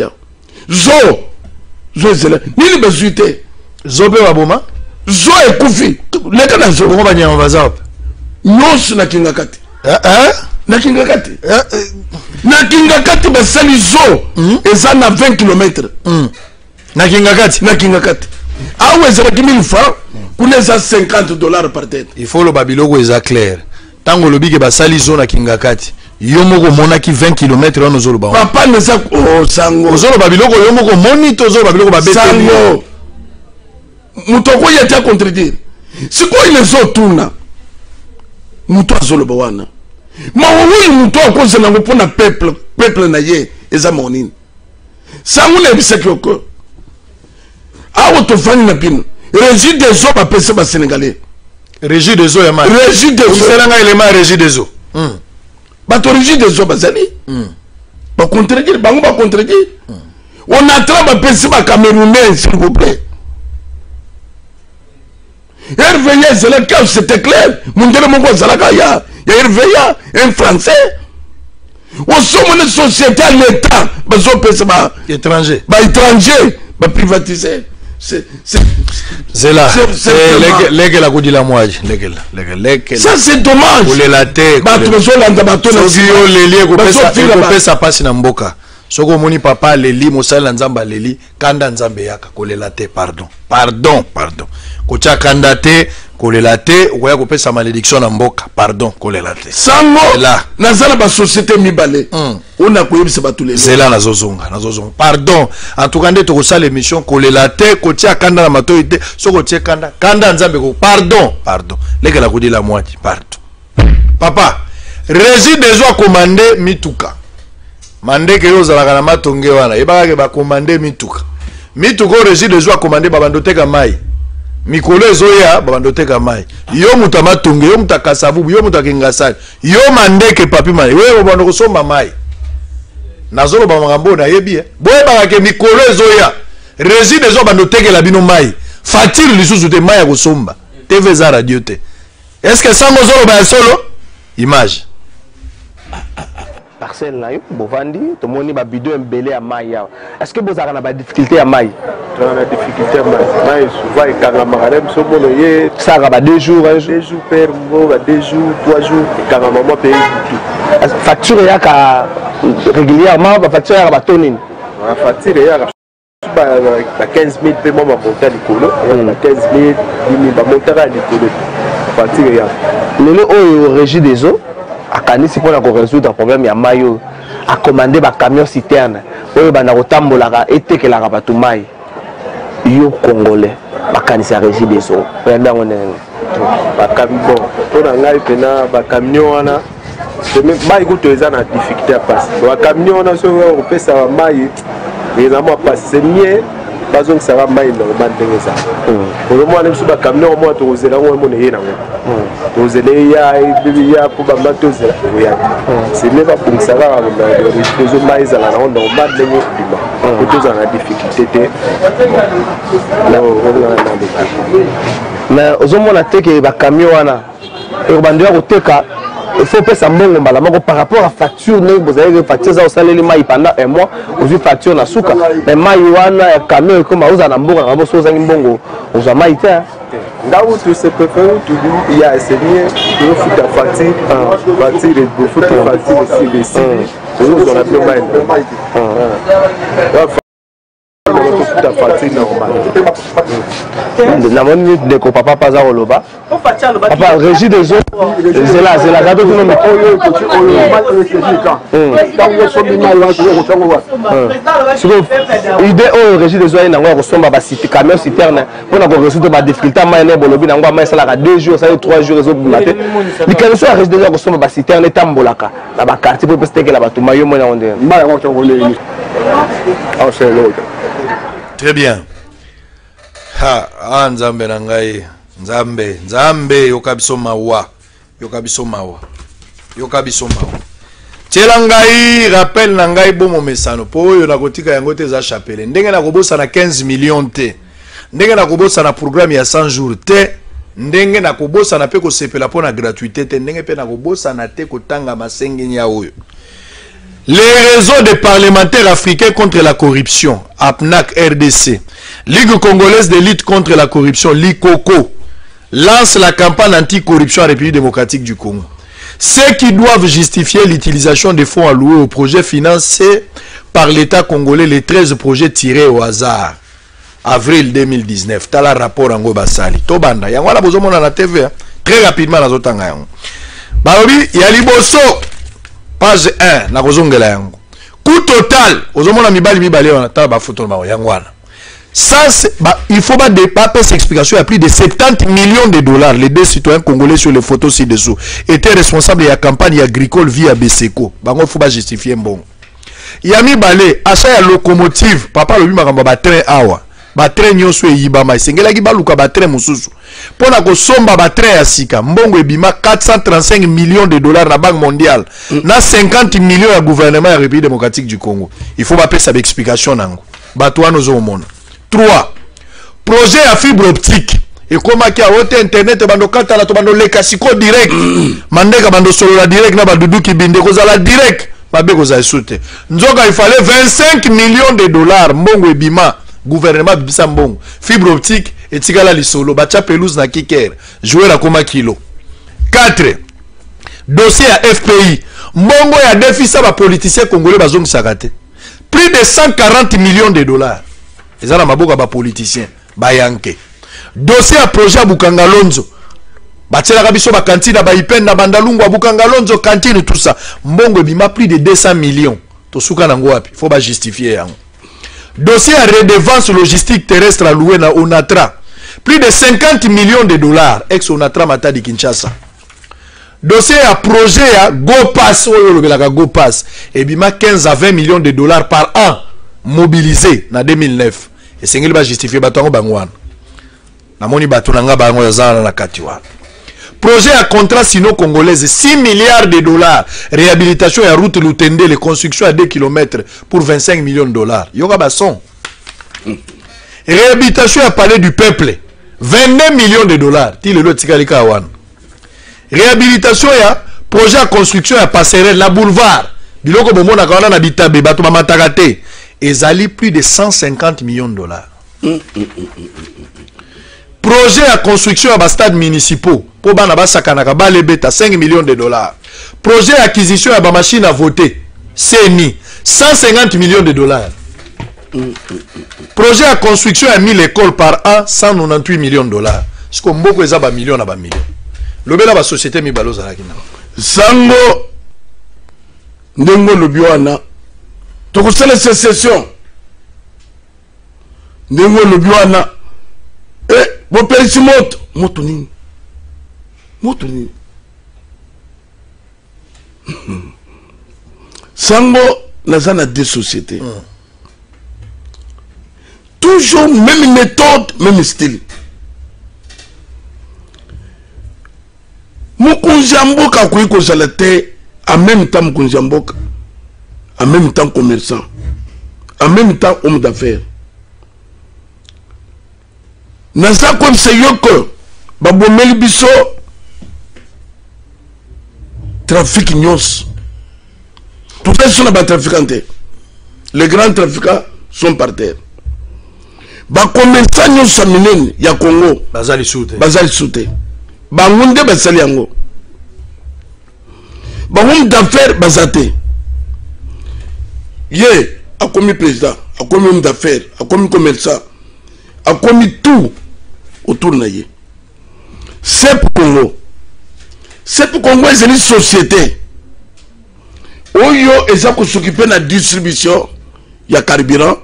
Zo ezela nini bazuite Zobe waboma zo ekufi leka na zo bongo banyama bazap nyos na kingakati na kingakati basali zo eza na 20 km na kingakati awe ezela 1000 francs kuna eza $50 par tête. Il faut le babiloko eza clair tango lobi ke basali zo na kingakati yo moko monaki 20 km wana ozolo ba papa neza sango ozolo babiloko yo moko moni to ozolo babiloko babete sango mutoko yeta contredire siko ile zo tuna muto azolo ba wana mawu muto akoze na ngopona peuple na ye eza monini sango le bisekoko awo to fani na bino régie des eaux ba pesa ba sénégalais régie des eaux ya ma régie des eaux selanga élément régie des eaux bato régie des eaux bazali ba contredire bango ba contredire on attend ba pesa ba camerounais s'il vous plaît RVA c'est le cas c'était clair mundele mongo zalaka ya RVA un français on sommes une société à l'état bazo pesa ba étranger ba privatiser c'est là leke la kudi la moaji leke ça c'est dommage pour les latte bato bazolanda bato na sio leli ko pesa pasi na mboka soko moni papa leli mosala nzamba leli kanda nzambe yaka kolela te pardon kocha kanda te kolela te okoya kopesa malédiction na mboka pardon kolela te sango là nazala ba société mibale on a koyebisa bato lelo c'est là nazozonga pardon en tout cas nde to kosala émission kolela te kocha kanda na matoyi te soko tie kanda nzambe ko pardon leke la kodila moitié pardon papa régie des eaux commandé mituka mande ke yozalaka na matonge wana ebaka ke ba commandé mituka régie des eaux commandé babando teka mai mikolo ezoya babando teka mai yo muta matonge yo muta kasavu yo muta kingasani yo mandeke papi mai wewe babando kosomba mai nazolo ba makambo na yebi boye baka ke mikolo ezoya régie des eaux bando teka la bino mai fatile lisusu te mai ya kosomba TV za radio te est-ce que sango zolo ba solo image parcelle na yo bovandi to moni ba bidon mbele ya mai ya est-ce que bozaka na ba difficulté ya mai on a difficulté mai souvent ikanga makarem so bono ye ça va 2 jours per mo ba 2 jours 3 jours ikanga maman paye tout facture ya ka régulièrement ba facture ya ba tonine la facture ya ba 15000 pe mo ba monta likolo na 15000 10 ba monta likolo facture ya lelo oyo régie des eaux a kanisi pour résoudre un problème ya mayo a commandé ba camion citerne oyo bana kotambolaka etekelaka bato mai yo congolais ba kanisi régie des eaux penda ngone ba camion pour ngai pena ba camion wana même mai ko toza na difficulté à passer ba camion wana so ko pesa mai évidemment passer mieux bazong sera mai normal ndenge ça pour le moment sur ba camion moi to zela ngo mo ne na ngo to zele ya pour ba mato zela ya c'est même pas pour ça va les mai za la normal ndenge bima pour tous en difficulté te là mais ozomona te ke ba camion wana e bandu ya koteka il faut payer ça mbongo mbala moko par rapport à facture ne vous avez facture ça au salaire mai pendant un mois vous facture na suka mais mai wana ya camion comme vous na mbongo ngabo so zangi mbongo vous a mai te ndawo tu se préfère tu il y a essayé tu veux foutre facture de foutre facture ici vous on a plus mai bafuta facture normal namoni ndeko papa paza koloba papa régie des eaux zela gato tuno idée oyo régie des eaux ayi nango ya kosomba camion citerne mpona koresoudre badifficulté mai ne bolobi nango mai esalaka 2 jours esali 3 jours ezobima te likanisi ya régie des eaux ya kosomba baciterne etambolaka na bakartier po epesi tekela bato mai yo moni yango ndenge. Très bien. Ha, nzambe na ngai. Nzambe yokabiso mawa. Yokabiso mawa. Tshela ngai rappel na ngai bomo mesano po oyo na kotika yango te za chapelle. Ndenge na kobosa na 15 millions te. Ndenge na kobosa na programme ya 100 jours te. Ndenge na kobosa na pe ko sepela pona gratuité te. Ndenge pe na kobosa na te kotanga masenge nya oyo. Les réseaux des parlementaires africains contre la corruption, APNAC RDC, Ligue congolaise de lutte contre la corruption, LICOCO, lance la campagne anti-corruption en République démocratique du Congo. Ceux qui doivent justifier l'utilisation des fonds alloués aux projets financés par l'État congolais, les 13 projets tirés au hasard. Avril 2019, tala rapport Ango Basali. Tobanda, yango la bozo mona na TV, très rapidement na zotanga yango. Barobi, yaliboso. Page 1, na kozongela yango. Coût total, ozomona mibali on a ba photo ba yangwana. Ça il faut pas dépasser cette explication, il y a plus de 70 millions de dollars. Les deux citoyens congolais sur les photos ci-dessous étaient responsables de la campagne agricole via Beseko. Bango faut pas justifier bon. Il y a mibali achat ya locomotive, papa lobi makamba ba train awa. Ba train nyonso eyibama sengela ki baluka ba train mususu. Pona ko somba ba train ya sika mbongo ebima 435 millions de dollars na Banque mondiale na 50 millions ya gouvernement ya République démocratique du Congo. Il faut pas pesa explication nango. Bato wana zo mona. 3. Projet à fibre optique. Et comment ki a haute internet bando katala to bando lekasiko direct. Mandeka bando solo la direct na badudu ki binde ko za la direct. Babe ko za soute. Nzoka il fallait 25 millions de dollars mbongo ebima. Gouvernement bibisa mbongo fibre optique et tigala lisolo bacha pelouse na kiker jouer la koma kilo. 4. Dossier à FPI mbongo ya déficit ba politicien congolais bazong sakate plus de 140 millions de dollars ezala maboka ba politicien bayanke. Dossier à projet à Bukangalonzo batela biso ba cantine ba ipenda bandalungu à Bukangalonzo cantine tout ça mbongo bima plus de 200 millions to suka nango wapi faut ba justifier yango. Dossier à redevance logistique terrestre alloué na Onatra. Plus de 50 millions de dollars. Ex-Onatra Matadi Kinshasa. Dossier à projet à GoPass. GoPass. Et bima 15 à 20 millions de dollars par an. Mobilisés na 2009. Et c'est ce qui va justifier Batongo Bangwan. Na moni Batonanga Bangwan Yazana na Katiwa. Projet à contrat sino-congolaise, 6 milliards de dollars. Réhabilitation à route Lutende, les constructions à 2 km pour 25 millions de dollars. Yoga Basson. Réhabilitation à palais du peuple, 29 millions de dollars. Réhabilitation à projet à construction à passerelle, la boulevard. Biloko Bomona Kawana na Bitabe, Batuma Matakate. Et Zali plus de 150 millions de dollars. Projet à construction à stade municipaux. Pour Banaba Sakanaka, Balebeta, 5 millions de dollars. Projet d'acquisition à machine à voter. CNI, 150 millions de dollars. Projet à construction à 1000 écoles par an, 198 millions de dollars. Ce qu'on beaucoup les a millions à millions. Le bel la société mi balo zarakina. Sango Ndengo Lubiwana. Toko sele sécession. Ndengo Lubiwana. Bon perisi moto. Moto nini? Moto nini? Sango nazana deux sociétés. Toujours même méthode, même style. Mukunjamboka kuiko salate en même temps Mukunjamboka, en même temps commerçant, en même temps homme d'affaires. Nasa comme c'est yoko, babomeli biso trafic nyos. Tout ça sont des trafiquants. Les grands trafiquants sont par terre. Ba commerçant nyos saminen ya Congo bazali soute. Bazali soute. Ba ngunde basali yango. Ba homme d'affaires bazate. Ye a commis président akomi homme d'affaires, akomi commerçant, akomi tout autour de lui. C'est pour Congo. C'est pour Congo, c'est une société. Oyo ezako s'occuper de la distribution ya carburant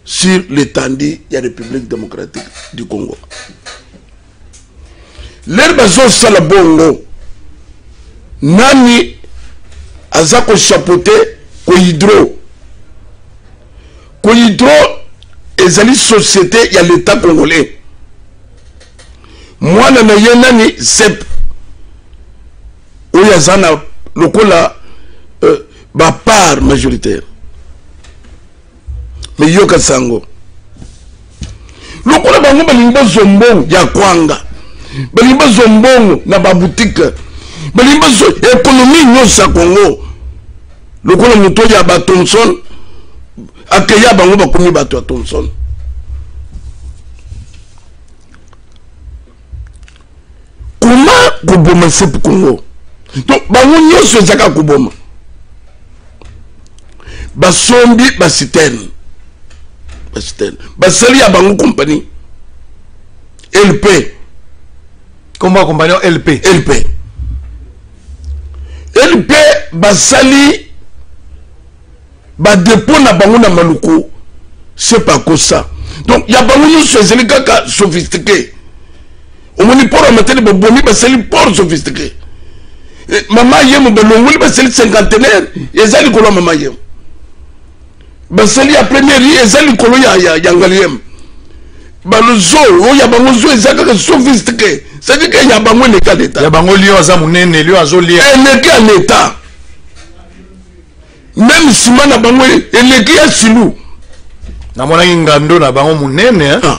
sur l'étendue de la République démocratique du Congo. L'herbe sala bongo nani azako chapeauté ko hydro ezali société ya l'état congolais. Moi na ye nani sep oyo azana lokola ba part majoritaire. Mais yoka sango lokola bango balimba zombo ya kwanga balimba zombongo na ba boutique balimba économie nyosa Congo lokola muto ya ba Thomson akeya bango bakomi bato ya Thomson. Comment kuboma c'est pour Congo? Donc bango nyoso ezaka kuboma basombi basiterne basali ya bango compagnie LP. Comment compagnon LP basali ba dépôt na bango na maluku, c'est pas comme ça. Donc ya bango nyonso ezali kaka sophistiqué. Omoni port amateli bobomi basali port sophistiqué. Mama yemo belongoli basali cinquantenaire ezali kolo mama yemo basali ya première ezali kolo ya yangaliem balozo oya bango zo ezaka sophistiqué. C'est-à-dire qu'il y a bango l'état d'état. Il y a bango lion za munene lion azo lia. L'état l'état. Même si man a bango l'état silou. Na mona ngando na bango munene hein.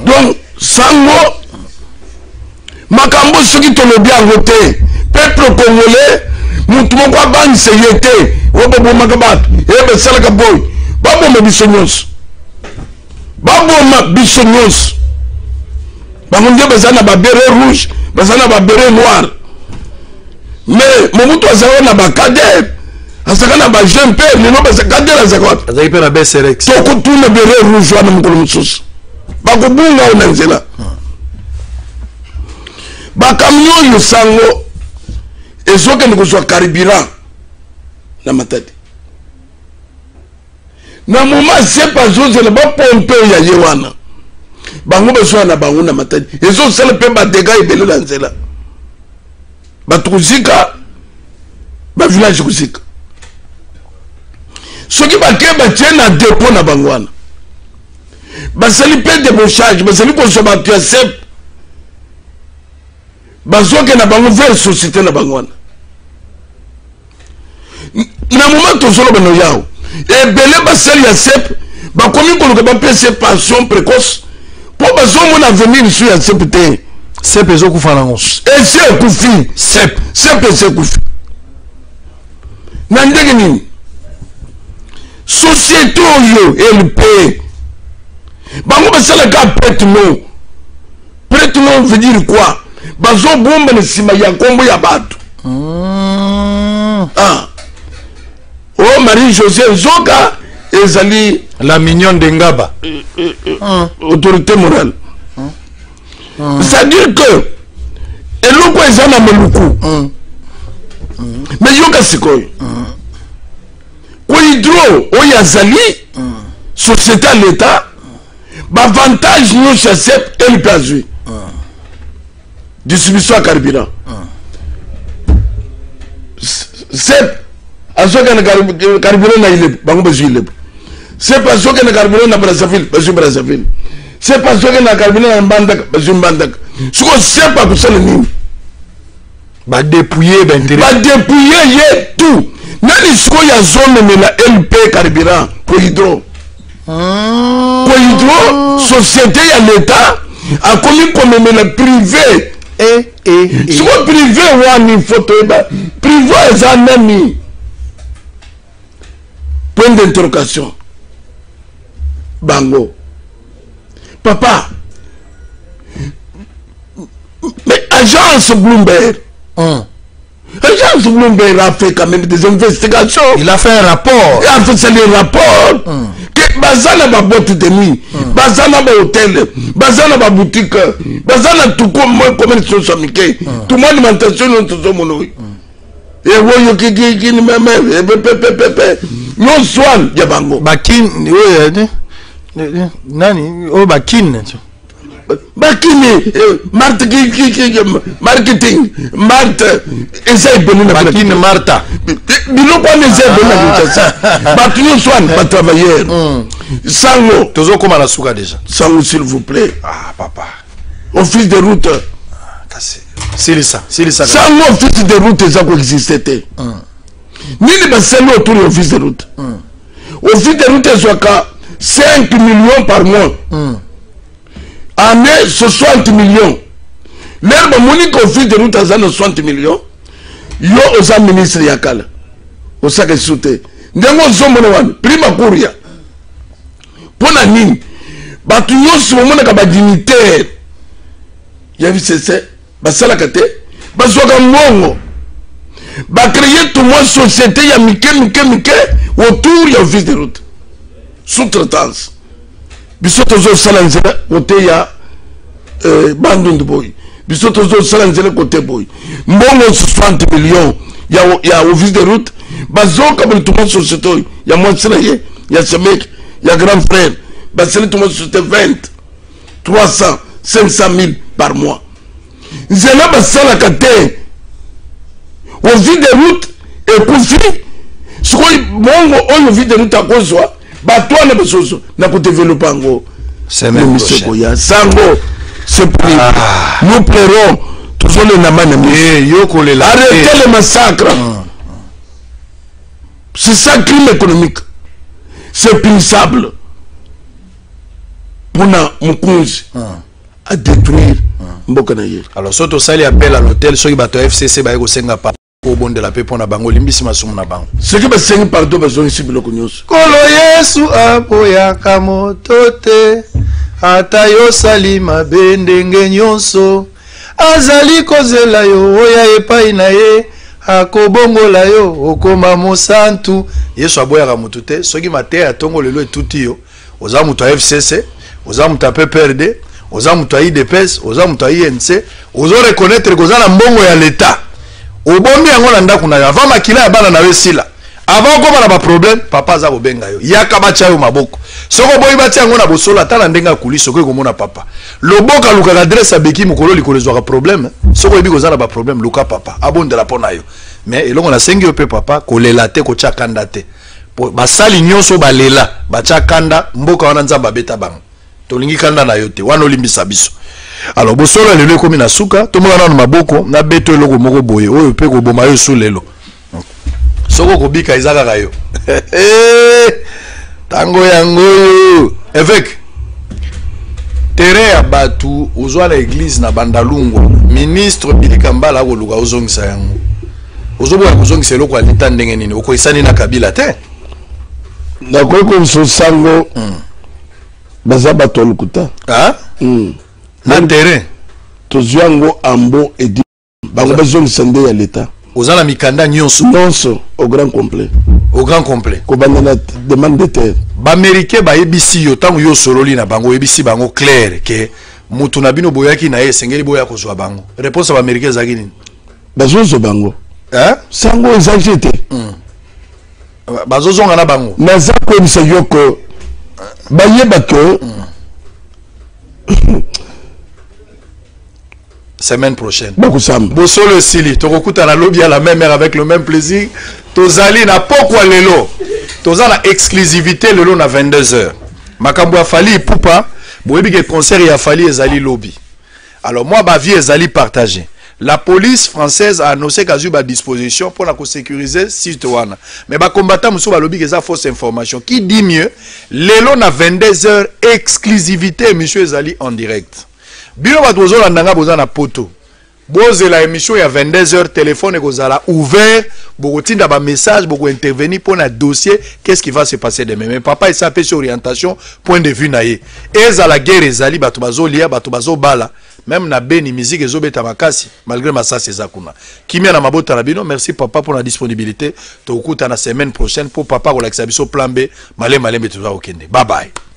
Donc sango makambo soki to lobi a voté peuple congolais mutu moko abani seyete obo makabat ebe salaka boy babo me bisonyos. Babo ma bisonyos. Bango bazana ba béret rouge, bazana ba béret noir. Mais Mobutu azana na ba cadet, azaka na ba jeune père, mais non ba cadet azaka. Azaki pe na BSRX. To ko tuna béret rouge wana mukolo mususu. Ba ko bunga ona nzela. Ba camion yo sango ezoke ndiko so carburant na matadi. Na moment c'est pas zo zela ba pompe ya yewana. Bango besoin na bango na matadi ezo sala pe ba dégâts ebele la nzela batukuzika ba village kusika soki bake batie na dépôt na bango wana basali pe débauchage basali koso bato ya sep bazoke na bango vers société na bango wana na moment tozoloba no yao ebele basali ya sep bakomi koluka bapese pension précoce. Pour besoin mon avenir sur la CPT. C'est peso kufanangos. Et c'est kufi. C'est peso kufi. Nandegeni. Société yo LP. Bango basala ka prête-nom. Prête-nom veut dire quoi? Bazo bomba ne sima ya kombo ya bato. Ah. Oh Marie-Josée Zoka ezali la mignonne de Ngaba. Autorité morale. C'est-à-dire que eloko ezana meluku. Mais yoka sikoy. Ko hydro oyazali société à l'état avantage nous chasser et le pazui. Distribution à carburant. C'est azoka na carburant na ile bango bezu ile. C'est pas ce que na carburant na Brazzaville, bezu Brazzaville. C'est pas ce que na carburant na Mbandaka, bezu Mbandaka. Ce que c'est pas pour ça le nini. Ba dépouiller ben intérêt. Ba dépouiller ye tout. Nani ce qu'il y a zone mais la LP carburant pour hydro. Pour hydro, société à l'état a commis comme le privé. Ce que privé ou une photo privé est un ami. Point d'interrogation. Bango. Papa. Mais agence Bloomberg. Elle l'agence Bloomberg a fait quand même des investigations. Il a fait un rapport. Il a fait des rapports. Que bazana ba boîte de nuit, bazana ba hôtel, bazana ba boutique, bazana tout comme moi commerce somique. Tout monde alimentation non tout mon oui. Et voyo qui ni même non soin ya bango. Bakin nani o bakin. Bakini marketing Martha essaye de nous Bakine Martha bilo kwa essaye de nous Bakini soin pas travailleur sango tozo koma na suka déjà sango s'il vous plaît ah papa office de route c'est ça sango office de route ça existait nini baselo autour de office de route office de route soit 5 millions par mois année 60 millions. L'herbe monique office de route à 60 millions. Yo osa ministre yakala. Osa ke soute. Ndengo zomono wan prima kuria. Pona nini? Batu nyonso mona ka ba dignitaire. Ya visese basala kate bazoka mbongo. Ba créer tout moi société ya mike autour ya office de route. Sous-traitance. Bisoto zo salanzela côté ya bandund boy bisoto zo salanzela côté boy mbongo 60 millions ya office de route bazoka bali tout monde société ya mwasira ye ya semek ya grand frère baseli tout monde société 20 300 500 000 par mois nzela basala kate office de route et poufi sikoy bongo oyo office de route akozwa batwana besoso na ko développer ngo semaine prochaine sango c'est pour nous plairons toujours les namana yoko le arrêtez le massacre c'est ça crime économique c'est punissable pour na mukunzi à détruire mboka na ye alors soto sali appel à l'hôtel soki bato FCC ba ko senga pa au bon de la paix pour na bango limbisi masumu na bango ce qui va sengi pardon besoin ici biloko nyonso kolo Yesu apoya kamotote ata yo sali mabe ndenge nyonso azali kozela yo oya epai na ye akobongola yo okoma mosantu Yesu aboyaka mutu te soki mateya atongo lelo etuti yo oza mutu ya FCC oza mutu ya PPRD oza mutu ya IDPS oza mutu ya INC ozo reconnaître koza na mbongo ya l'État obombi yango na ndako na yo avant makila ya bana na yo sila avant koma na ba problème papa za bobenga yo yaka bacha yo maboko soko boyi bati yango na bosolo ata na ndenga kulisi soko komona papa loboka luka adresse abeki mukolo likolezwa ka problème soko yebi kozana ba problème luka papa abondela pona yo mais elongo na sengi yo pe papa kolela te ko kanda te basali nyonso balela bacha kanda mboka wana nzamba beta bango tolingi kanda na yo te wana olimbisa biso alors bosolo lelo komi na suka tomoka na maboko na beto eloko moko boye oyo pe ko boma yo so lelo soko kobika izaka kayo tango yango évêque terrain ya batu ozwa na église na bandalungu ministre Bilikambala ko luka ozongisa yango ozoboya kozongisa eloko alita ndenge nini okoisani na Kabila te na koko sango baza bato lukuta na terrain tozwango ambo edi bango bazongisa nde ya l'État ozala mikanda nyonso au grand complet ko bandana demande de terre ba américain ba ebisi yo tango yo sololi na bango ebisi bango clair ke mutu na bino boyaki na esengeli boya ko zwa bango réponse ba américain zaki nini bazozo bango sango exagité bazozonga na bango naza ko bisa yoko bayeba ko semaine prochaine. Bosolo Sili, Tokokuta na lobby à la même heure avec le même plaisir. Tozali na pokwa lelo. Toza na exclusivité lelo na 22h. Makambo a fali poupa, boyebi ke concert ya fali ezali lobby. Alors moi ba vie ezali partagé. La police française a annoncé qu'à ba disposition pour la sécuriser site wana. Mais ba combattant muso ba lobby que ça fausse information. Qui dit mieux? Lelo na 22h exclusivité monsieur ezali en direct. Bino batozo la ndanga boza na poto. Boze la émission ya 22h téléphone ekozala ouvert, bokotinda ba message, boko intervenir pour un dossier, qu'est-ce qui va se passer demain. Mais papa il s'appelle sur orientation point de vue naie. Eza la guerre ezali bato bazo lia, bato bazo bala, même na beni musique ezobeta makasi malgré masasi ezakuna kimia na mabota na bino. Merci papa pour la disponibilité. Tokuta na semaine prochaine pour papa kolakisa biso plan B malé malé betuza okende. Bye bye.